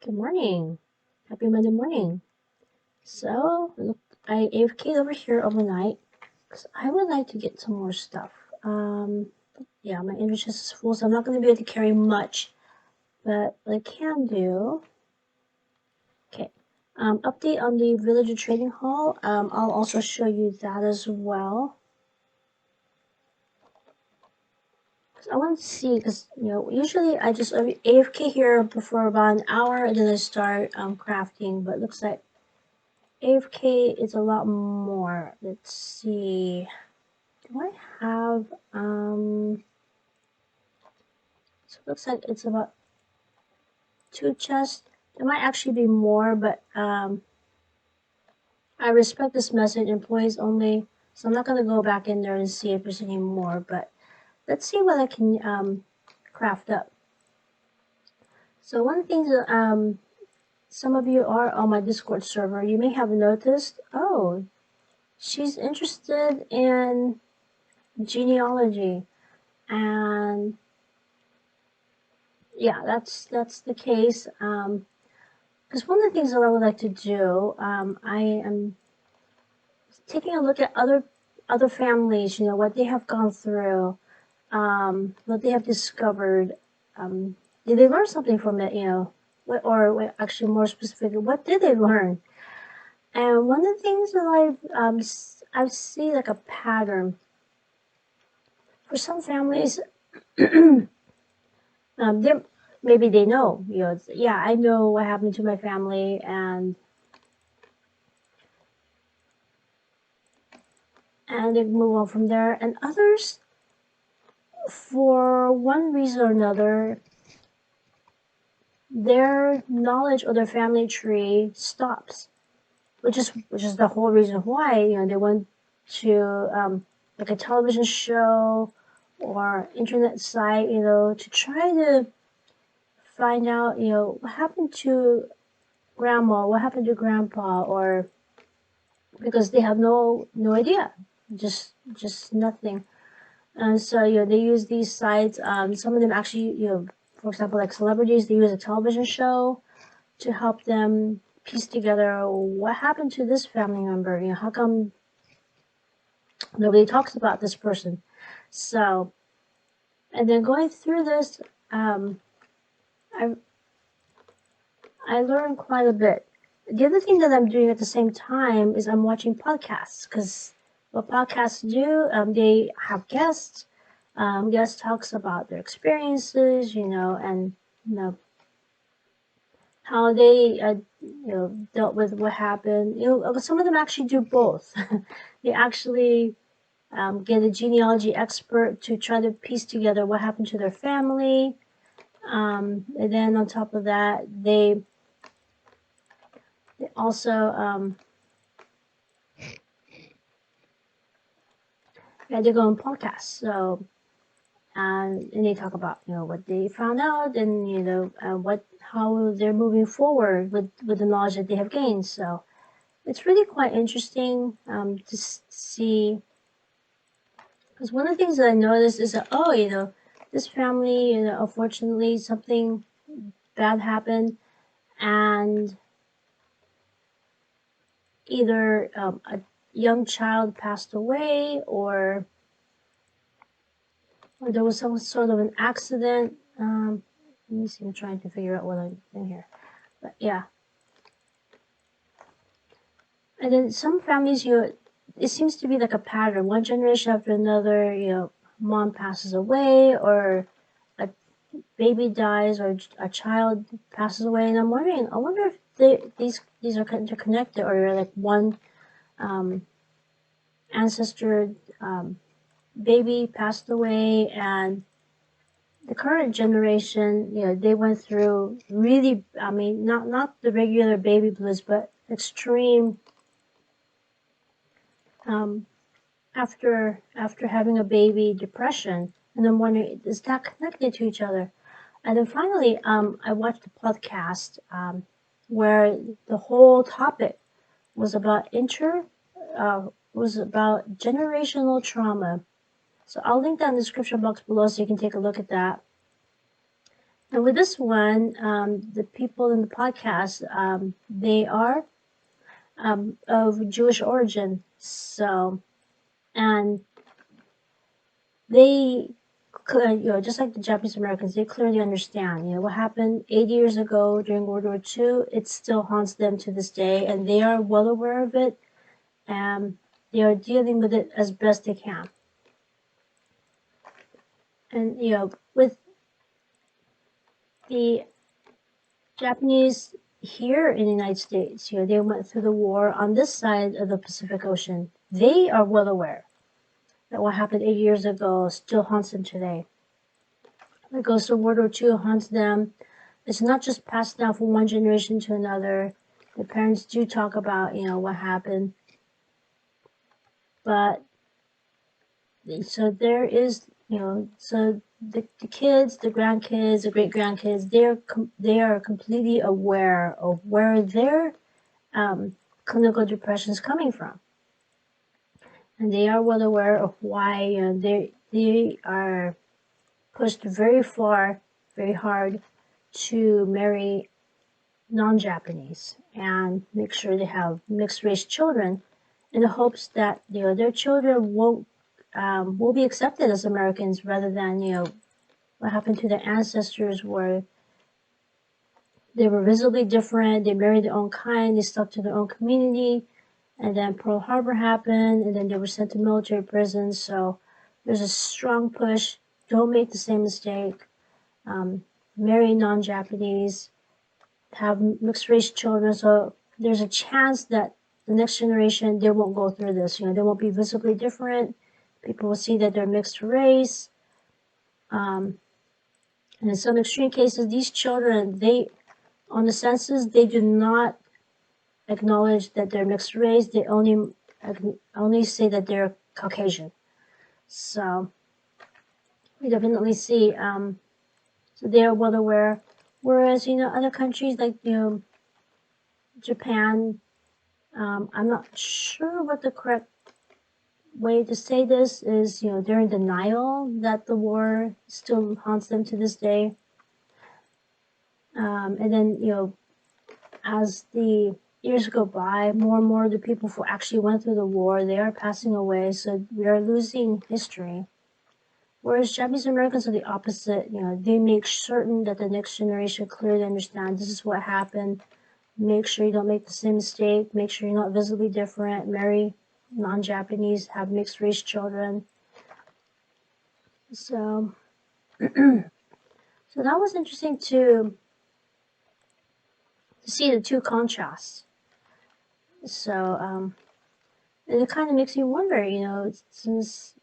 Good morning. Happy Monday morning. So, look, I AFK'd over here overnight because I would like to get some more stuff. Yeah, my inventory is full, so I'm not going to be able to carry much, but what I can do. Okay. Update on the Villager Trading Hall. I'll also show you that as well. I want to see, because, usually I just AFK here for about an hour and then I start crafting, but it looks like AFK is a lot more. Let's see. Do I have, so it looks like it's about 2 chests. There might actually be more, but I respect this message, employees only, so I'm not going to go back in there and see if there's any more, but let's see what I can craft up. So one of the things that some of you are on my Discord server, you may have noticed, oh, she's interested in genealogy, and yeah, that's the case. Because one of the things that I would like to do, I am taking a look at other families, what they have gone through, what they have discovered. Did they learn something from it, or actually more specifically, what did they learn? And one of the things that I see like a pattern for some families. Maybe they know, yeah, I know what happened to my family, and they move on from there. And others, for one reason or another, their knowledge of their family tree stops, which is the whole reason why they went to like a television show or internet site, to try to find out, what happened to grandma, what happened to grandpa, or because they have no idea, just nothing. And so they use these sites. Some of them actually, for example, like celebrities, they use a television show to help them piece together what happened to this family member. How come nobody talks about this person? So, and then going through this, I learned quite a bit. The other thing that I'm doing at the same time is I'm watching podcasts, because what podcasts do, they have guests. Guest talks about their experiences, and how they dealt with what happened. Some of them actually do both. They actually get a genealogy expert to try to piece together what happened to their family, and then on top of that, they also they go on podcasts. So and they talk about what they found out, and how they're moving forward with the knowledge that they have gained. So it's really quite interesting to see, because one of the things that I noticed is that this family, unfortunately something bad happened, and either a young child passed away, or there was some sort of an accident. Let me see, I'm trying to figure out what I'm in here. But yeah. And then some families, it seems to be like a pattern. One generation after another, mom passes away, or a baby dies, or a child passes away. And I wonder if these are interconnected, or like one ancestor baby passed away, and the current generation, they went through really, not the regular baby blues, but extreme, after having a baby, depression. And I'm wondering, is that connected to each other? And then finally, I watched a podcast where the whole topic was about generational trauma. So I'll link that in the description box below so you can take a look at that. And with this one, the people in the podcast, they are of Jewish origin. So, and they could, just like the Japanese Americans, they clearly understand, what happened 80 years ago during World War II. It still haunts them to this day, and they are well aware of it, and they are dealing with it as best they can. And, with the Japanese here in the United States, they went through the war on this side of the Pacific Ocean. They are well aware that what happened 80 years ago still haunts them today. What goes to World War II haunts them. It's not just passed down from one generation to another. The parents do talk about, what happened. But, so there is, so the kids, the grandkids, the great-grandkids, they are completely aware of where their clinical depression is coming from. And they are well aware of why they are pushed very far, very hard to marry non-Japanese and make sure they have mixed-race children in the hopes that their children will be accepted as Americans rather than what happened to their ancestors where they were visibly different, they married their own kind, they stuck to their own community, and then Pearl Harbor happened, and then they were sent to military prisons. So there's a strong push, don't make the same mistake, marry non-Japanese, have mixed-race children, so there's a chance that the next generation, they won't go through this. They won't be visibly different. People will see that they're mixed race. And in some extreme cases, these children, on the census, they do not acknowledge that they're mixed race. They only say that they're Caucasian. So we definitely see, so they are well aware. Whereas, other countries like, Japan, I'm not sure what the correct way to say this is, they're in denial that the war still haunts them to this day. And then, as the years go by, more and more of the people who actually went through the war, they are passing away, so we are losing history. Whereas Japanese Americans are the opposite, they make certain that the next generation clearly understands this is what happened. Make sure you don't make the same mistake. Make sure you're not visibly different. Marry non-Japanese, have mixed race children. So, so that was interesting to see the two contrasts. So, and it kind of makes me wonder, since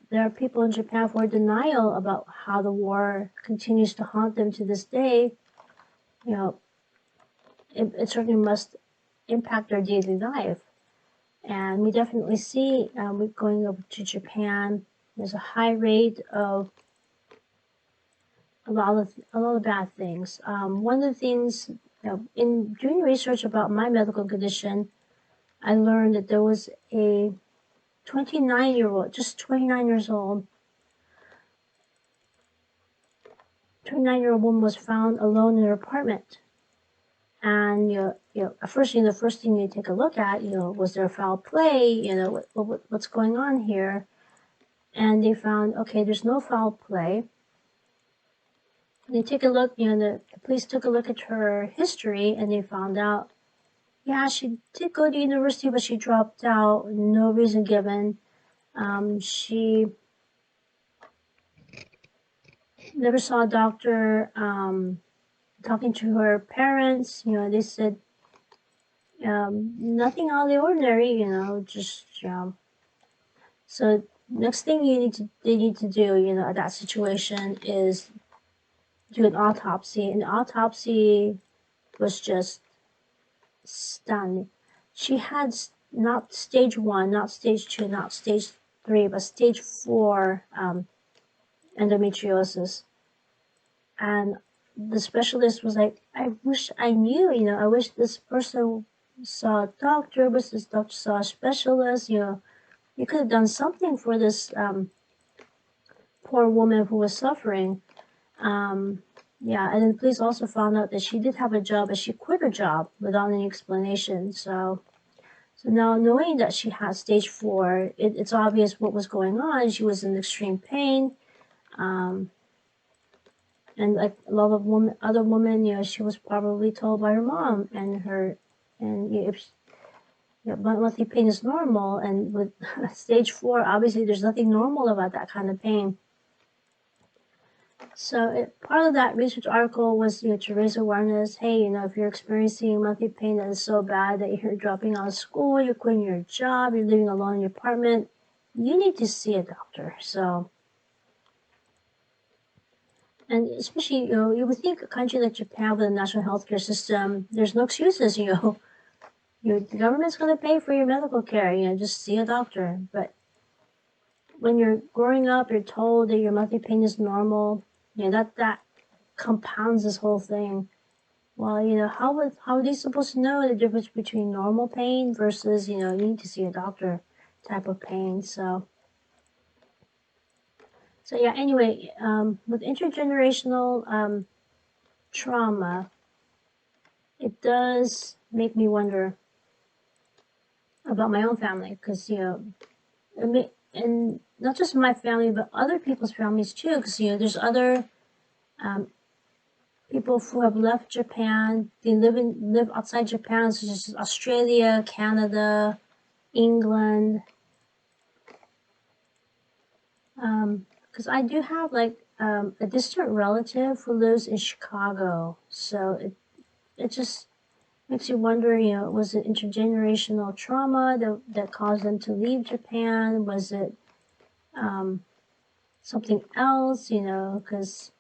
there are people in Japan who are in denial about how the war continues to haunt them to this day, it certainly must impact their daily life. And we definitely see, we're going over to Japan, there's a high rate of a lot of bad things. One of the things, in doing research about my medical condition, I learned that there was a 29-year-old, just 29 years old, 29-year-old woman was found alone in her apartment. And, at first, the first thing you take a look at, was there foul play? What's going on here? And they found, okay, there's no foul play. They take a look, the police took a look at her history and they found out, yeah, she did go to university, but she dropped out, no reason given. She never saw a doctor. Talking to her parents, they said nothing out of the ordinary, just so next thing they need to do, at that situation is do an autopsy. And the autopsy was just stunning. She had not stage 1, not stage 2, not stage 3, but stage 4 endometriosis. And the specialist was like, I wish I knew, I wish this person saw a doctor, I wish this doctor saw a specialist, you could have done something for this poor woman who was suffering. Yeah, and then the police also found out that she did have a job, but she quit her job without any explanation. So now knowing that she had stage 4, it's obvious what was going on. She was in extreme pain. And like a lot of other women, she was probably told by her mom and her, and if monthly pain is normal, and with stage 4, obviously there's nothing normal about that kind of pain. So part of that research article was, to raise awareness. Hey, if you're experiencing monthly pain that is so bad that you're dropping out of school, you're quitting your job, you're living alone in your apartment, you need to see a doctor. So, and especially, you would think a country like Japan with a national healthcare system, there's no excuses, the government's going to pay for your medical care, just see a doctor. But when you're growing up, you're told that your monthly pain is normal, that compounds this whole thing. Well, how are they supposed to know the difference between normal pain versus, you need to see a doctor type of pain? So yeah, anyway, with intergenerational trauma, it does make me wonder about my own family, because, and not just my family, but other people's families too, because, there's other people who have left Japan. They live outside Japan, such as Australia, Canada, England. Because I do have a distant relative who lives in Chicago, so it just makes you wonder. Was it intergenerational trauma that caused them to leave Japan? Was it something else? Because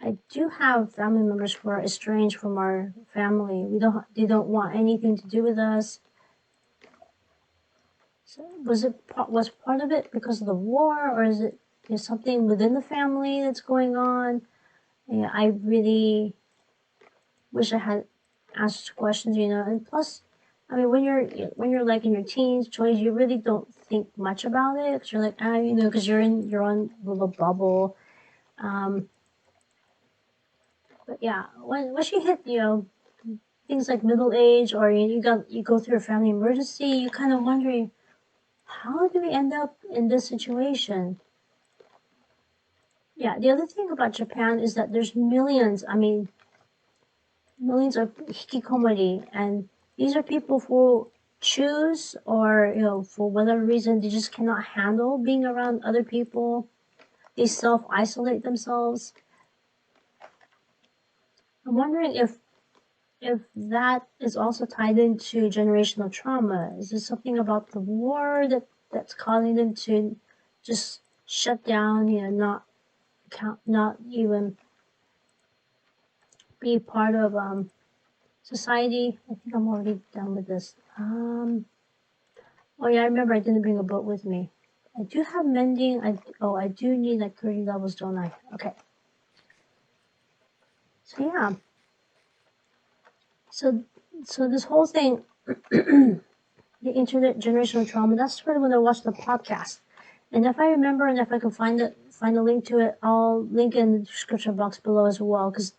I do have family members who are estranged from our family. They don't want anything to do with us. So was part of it because of the war, or is it something within the family that's going on? Yeah, I really wish I had asked questions, and plus, I mean, when you're like in your teens, 20s, you really don't think much about it, because you're like, because you're in your own little bubble. But yeah, once you hit, things like middle age, or you go through a family emergency, you kind of wondering, how do we end up in this situation? Yeah, the other thing about Japan is that there's millions of hikikomori, and these are people who choose, or for whatever reason they just cannot handle being around other people. They self-isolate themselves. I'm wondering if that is also tied into generational trauma. Is there something about the war that's causing them to just shut down, not even be part of society? I think I'm already done with this. Oh yeah, I remember I didn't bring a boat with me. I do have mending. I do need like 30 levels, don't I? Okay. So yeah. So this whole thing, the internet generational trauma, that's sort of when I watched the podcast. And if I remember, and if I can find a link to it, I'll link in the description box below as well, because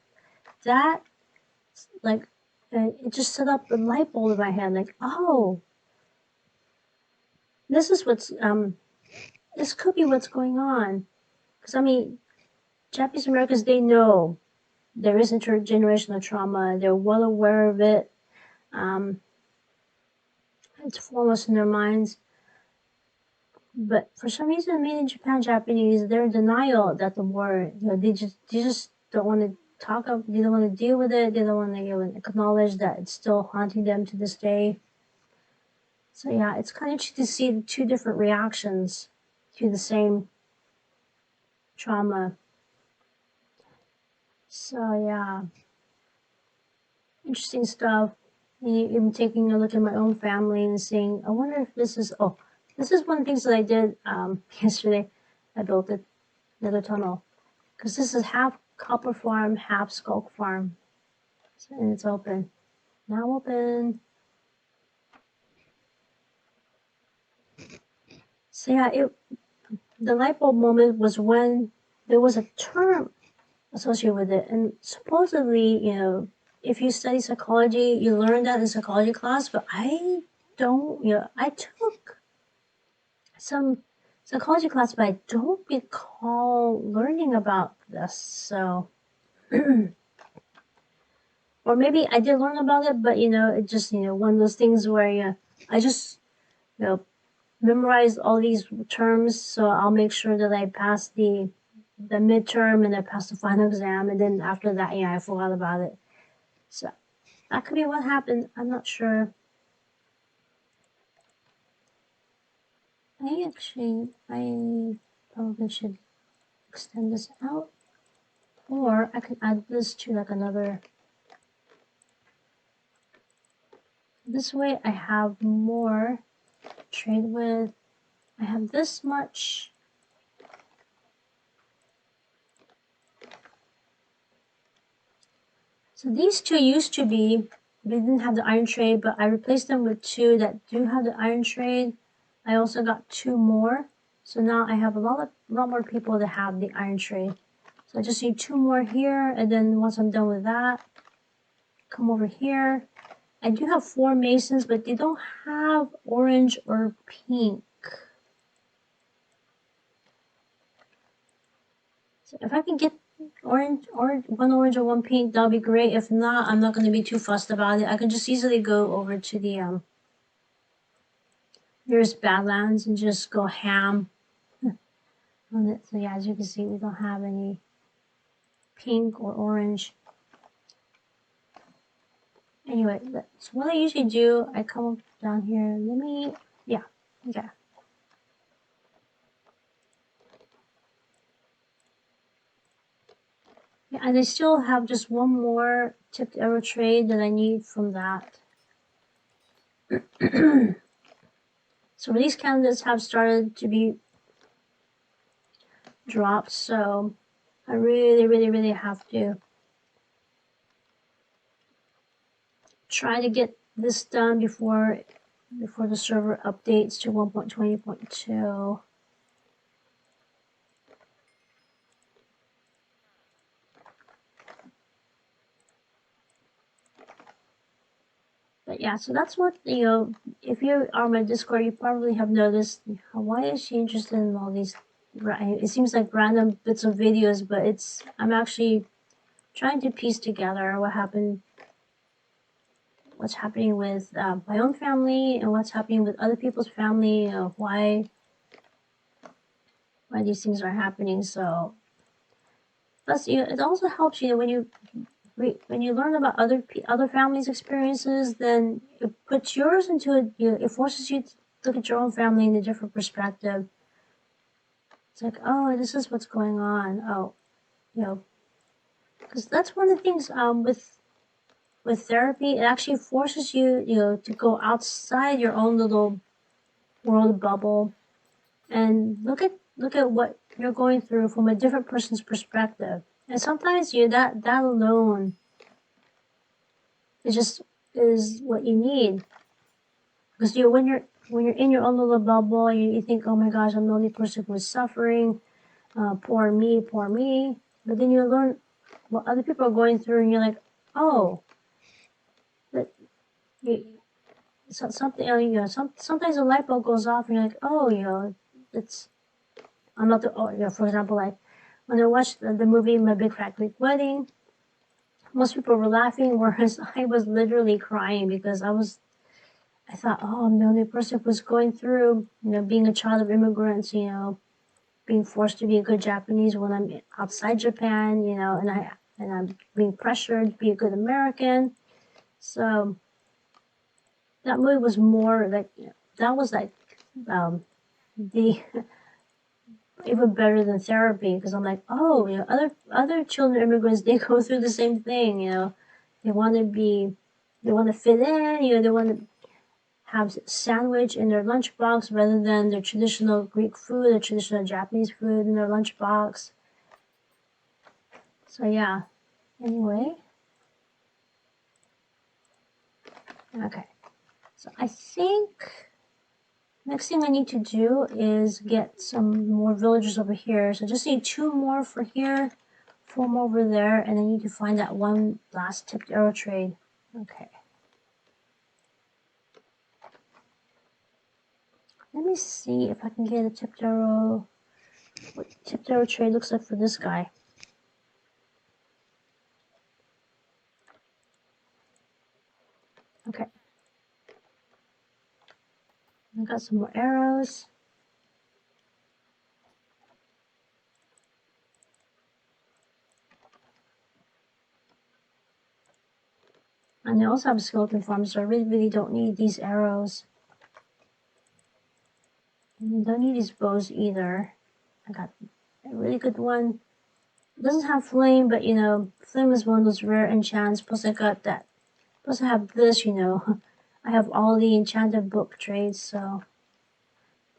that, like, it just set up a light bulb in my head, like, oh, this is this could be what's going on. Because I mean, Japanese Americans, they know there is intergenerational trauma. They're well aware of it. It's foremost in their minds. But for some reason, made in Japan Japanese, they're in denial that the war, they just don't want to talk about, they don't want to deal with it. They don't want to acknowledge that it's still haunting them to this day. So yeah, it's kind of interesting to see the two different reactions to the same trauma. So yeah, interesting stuff. Even taking a look at my own family and saying, I wonder if this is one of the things that I did yesterday. I built another tunnel, because this is half copper farm, half skulk farm, and it's open. Now open. So yeah, the light bulb moment was when there was a term associated with it. And supposedly, you know, if you study psychology, you learn that in psychology class, but I don't, you know, I took some psychology class, but I don't recall learning about this. So, or maybe I did learn about it, but you know, it just, you know, one of those things where I just, you know, memorized all these terms, so I'll make sure that I pass the midterm and I pass the final exam, and then after that, yeah, I forgot about it. So that could be what happened. I'm not sure. I probably should extend this out, or I can add this to like another. This way I have more to trade with. I have this much. So these two used to be, they didn't have the iron trade, but I replaced them with two that do have the iron trade. I also got two more. So now I have a lot more people that have the iron trade. So I just need two more here, and then once I'm done with that, come over here. I do have 4 masons, but they don't have orange or pink. So if I can get orange, one orange or one pink, that'll be great. If not, I'm not going to be too fussed about it. I can just easily go over to the nearest Badlands and just go ham on it. So yeah, as you can see, we don't have any pink or orange. Anyway, so what I usually do, I come down here. Yeah, okay. Yeah, and I still have just one more tipped arrow trade that I need from that. So these candidates have started to be dropped, so I really have to try to get this done before the server updates to 1.20.2. But yeah, so that's what, you know, if you are on my Discord, you probably have noticed, why is she interested in all these, it seems like random bits of videos, but I'm actually trying to piece together what's happening with my own family and what's happening with other people's family, why these things are happening. So, plus, you know, it also helps you when you learn about other families' experiences, then it puts yours into it. It forces you to look at your own family in a different perspective. It's like, oh, this is what's going on. Oh, you know, because that's one of the things with therapy. It actually forces you, you know, to go outside your own little world bubble and look at what you're going through from a different person's perspective. And sometimes that alone is what you need, because when you're in your own little bubble, you think, oh my gosh, I'm the only person who is suffering, poor me, but then you learn what other people are going through, and you're like, oh, that you, something, you know, sometimes a light bulb goes off and you're like, oh, you know, it's, I'm not the, oh, you know, for example, like when I watched the movie My Big Fat Greek Wedding, most people were laughing, whereas I was literally crying because I thought, oh, I'm the only person who's going through, you know, being a child of immigrants, you know, being forced to be a good Japanese when I'm outside Japan, you know, and I'm being pressured to be a good American. So that movie was more like, that was like the even better than therapy, because I'm like, oh, you know, other children immigrants, they go through the same thing, you know, they want to fit in, you know, they want to have sandwich in their lunchbox rather than their traditional Greek food or traditional Japanese food in their lunchbox. So yeah, anyway. Okay, so I think next thing I need to do is get some more villagers over here. So I just need 2 more for here foam over there, and I need to find that one last tipped arrow trade. Okay. Let me see if I can get a tipped arrow. What tipped arrow trade looks like for this guy. Okay. I got some more arrows. And I also have a skeleton farm, so I really don't need these arrows. And don't need these bows either. I got a really good one. It doesn't have flame, but you know, flame is one of those rare enchants. Plus I got that. Plus I have this, you know. I have all the enchanted book trades, so.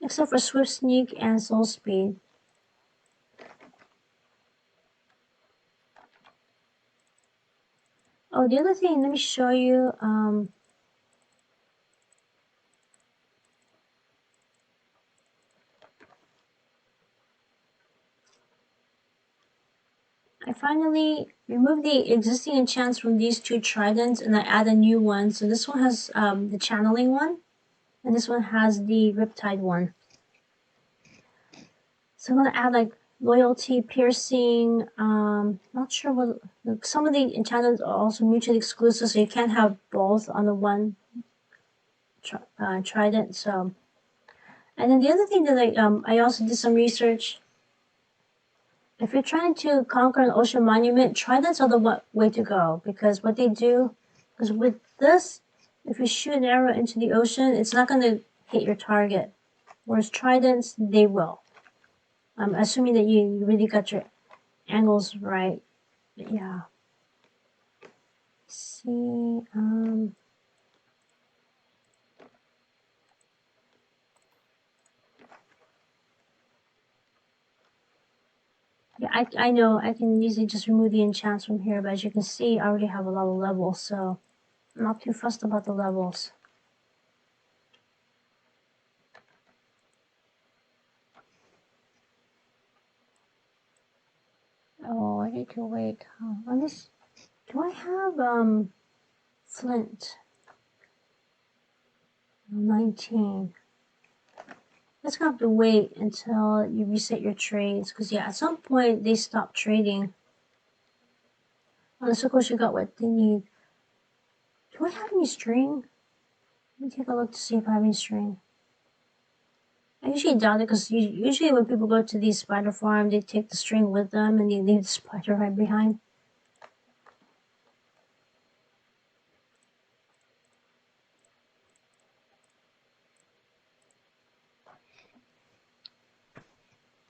Except for Swift Sneak and Soul Speed. Oh, the other thing, let me show you. I finally removed the existing enchants from these two tridents and I add a new one. So this one has the channeling one, and this one has the riptide one. So I'm gonna add like loyalty, piercing. Not sure what. Some of the enchantments are also mutually exclusive, so you can't have both on the one trident. So, and then the other thing that I also did some research. If you're trying to conquer an ocean monument, tridents are the way to go, because what they do is with this, if you shoot an arrow into the ocean, it's not going to hit your target. Whereas tridents, they will. I'm assuming that you really got your angles right. But yeah. Let's see. Yeah, I know I can easily just remove the enchants from here, but as you can see, I already have a lot of levels, so I'm not too fussed about the levels. Oh, I need to wait. On this, do I have flint? 19. Let's have to wait until you reset your trades, because yeah, at some point they stop trading. Unless of course you got what they need. Do I have any string? Let me take a look to see if I have any string. I usually doubt it, because usually when people go to these spider farm, they take the string with them and they leave the spider right behind.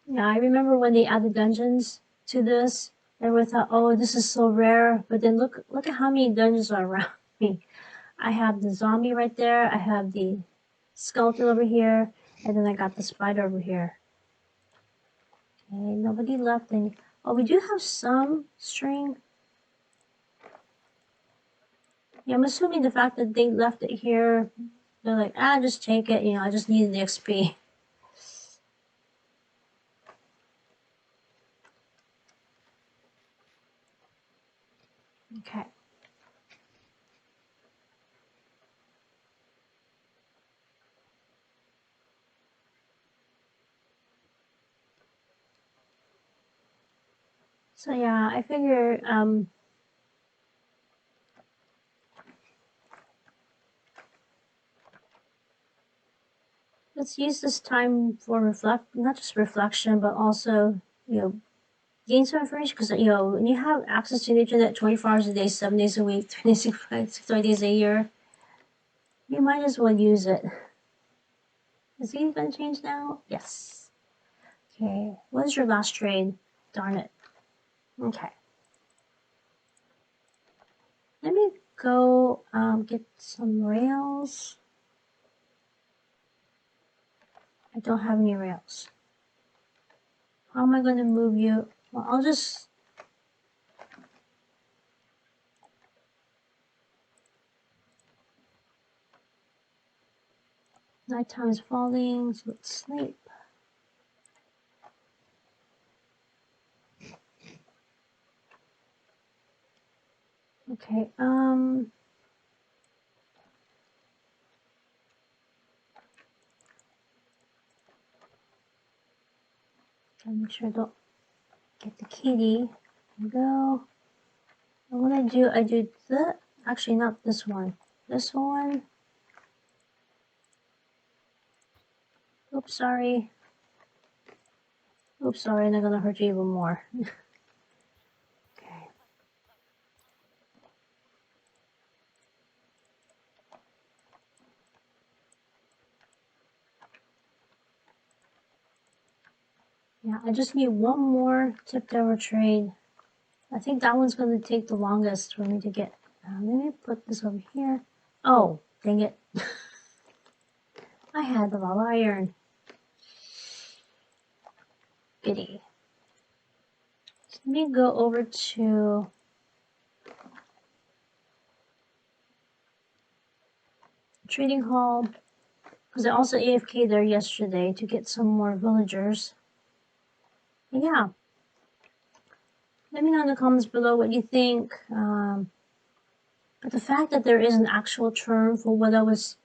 Yeah, I remember when they added dungeons to this, everyone thought, oh, this is so rare. But then look at how many dungeons are around me. I have the zombie right there. I have the skeleton over here. And then I got the spider over here. Okay, nobody left any. Oh, we do have some string. Yeah, I'm assuming the fact that they left it here, they're like, ah, just take it. You know, I just needed the XP. Okay. So yeah, I figure let's use this time for not just reflection, but also, you know, gain some information, because you know, when you have access to the internet 24 hours a day, 7 days a week, 365 days a year, you might as well use it. Is he gonna change now? Yes. Okay. What is your last trade? Darn it. Okay. Let me go get some rails. I don't have any rails. How am I going to move you? Well, I'll just... Nighttime is falling, so let's sleep. Okay, make sure I don't get the kitty. There we go. And what I do the, actually not this one. This one. Oops, sorry. Oops, sorry, I'm not gonna hurt you even more. Okay. Yeah, I just need one more tip tower trade. I think that one's gonna take the longest for me to get. Let me put this over here. Oh, dang it. I had the raw iron. Giddy. Let me go over to trading hall, because I also AFK there yesterday to get some more villagers. But yeah, let me know in the comments below what you think. But the fact that there is an actual term for what I was,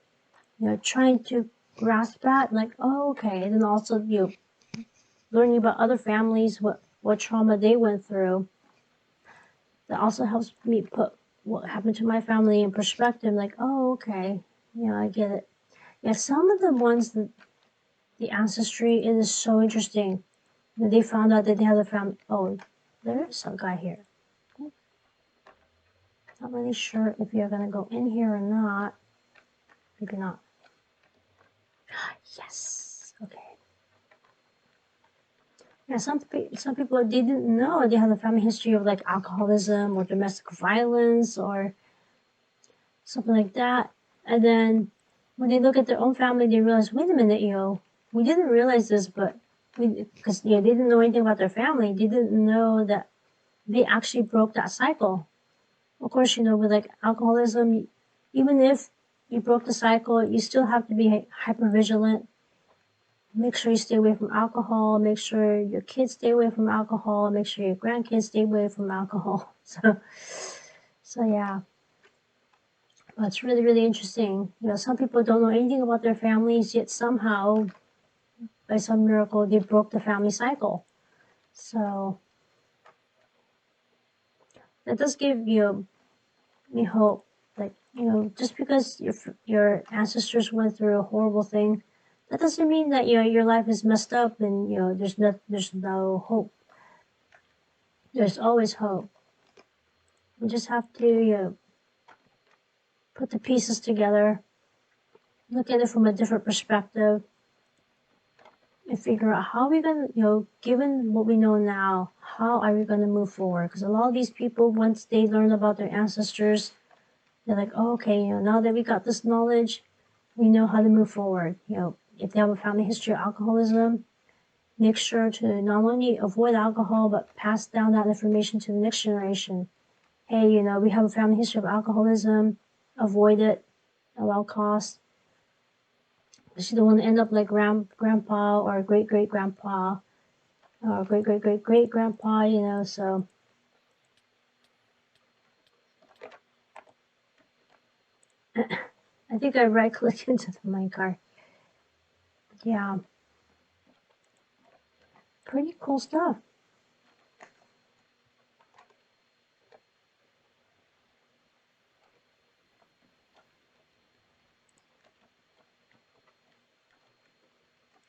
trying to grasp at, like, oh, okay, and then also learning about other families, what trauma they went through. That also helps me put what happened to my family in perspective. Like, oh, okay, I get it. Yeah, some of the ones that the ancestry, it is so interesting. They found out that they had a family. Oh, there is some guy here. Not really sure if you're gonna go in here or not. Maybe not. Yes. Okay. Yeah, some people they didn't know they had a family history of like alcoholism or domestic violence or something like that. And then when they look at their own family, they realize, wait a minute, we didn't realize this, but because they didn't know anything about their family, they didn't know that they actually broke that cycle. Of course, with like alcoholism, even if you broke the cycle, you still have to be hyper vigilant. Make sure you stay away from alcohol. Make sure your kids stay away from alcohol. Make sure your grandkids stay away from alcohol. So yeah. But it's really, really interesting. Some people don't know anything about their families, yet somehow, by some miracle, they broke the family cycle. So that does give me hope. Like, just because your ancestors went through a horrible thing, that doesn't mean that your life is messed up and there's no hope. There's always hope. We just have to put the pieces together, look at it from a different perspective, and figure out how we're gonna, given what we know now, how are we gonna move forward? Because a lot of these people, once they learn about their ancestors, they're like, oh, okay, now that we got this knowledge, we know how to move forward. If they have a family history of alcoholism, make sure to not only avoid alcohol, but pass down that information to the next generation. Hey, we have a family history of alcoholism, avoid it at all costs. Because you don't want to end up like grandpa or great-great-grandpa or great-great-great-great-grandpa, so. I think I right-clicked into the minecart. Yeah. Pretty cool stuff.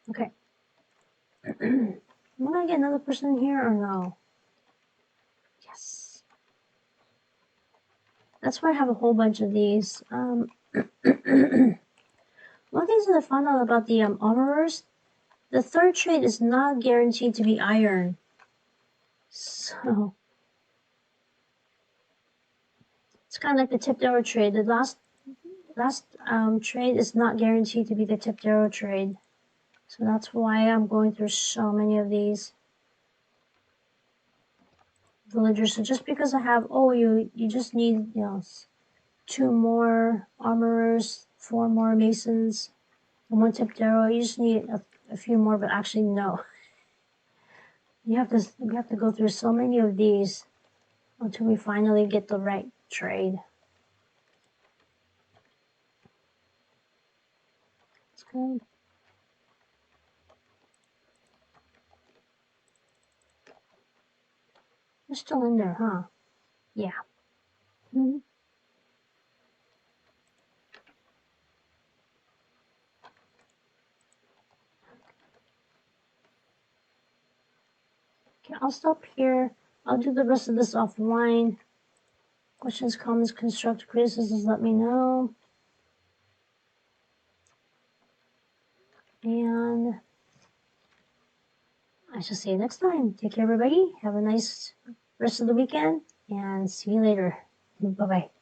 Okay. Am I gonna get another person here or no? Yes. That's why I have a whole bunch of these. One thing that I found out about the armorers, the third trade is not guaranteed to be iron. So it's kind of like the tipped arrow trade. The last trade is not guaranteed to be the tipped arrow trade. So that's why I'm going through so many of these villagers. So just because I have, you just need, 2 more armorers, 4 more masons, and 1 tipped arrow. You just need a few more, but actually no. We have to go through so many of these until we finally get the right trade. It's good. You're still in there, huh? Yeah. Mm-hmm. Okay, I'll stop here. I'll do the rest of this offline. Questions, comments, constructive criticisms, let me know. And I shall see you next time. Take care, everybody. Have a nice rest of the weekend, and see you later. Bye-bye.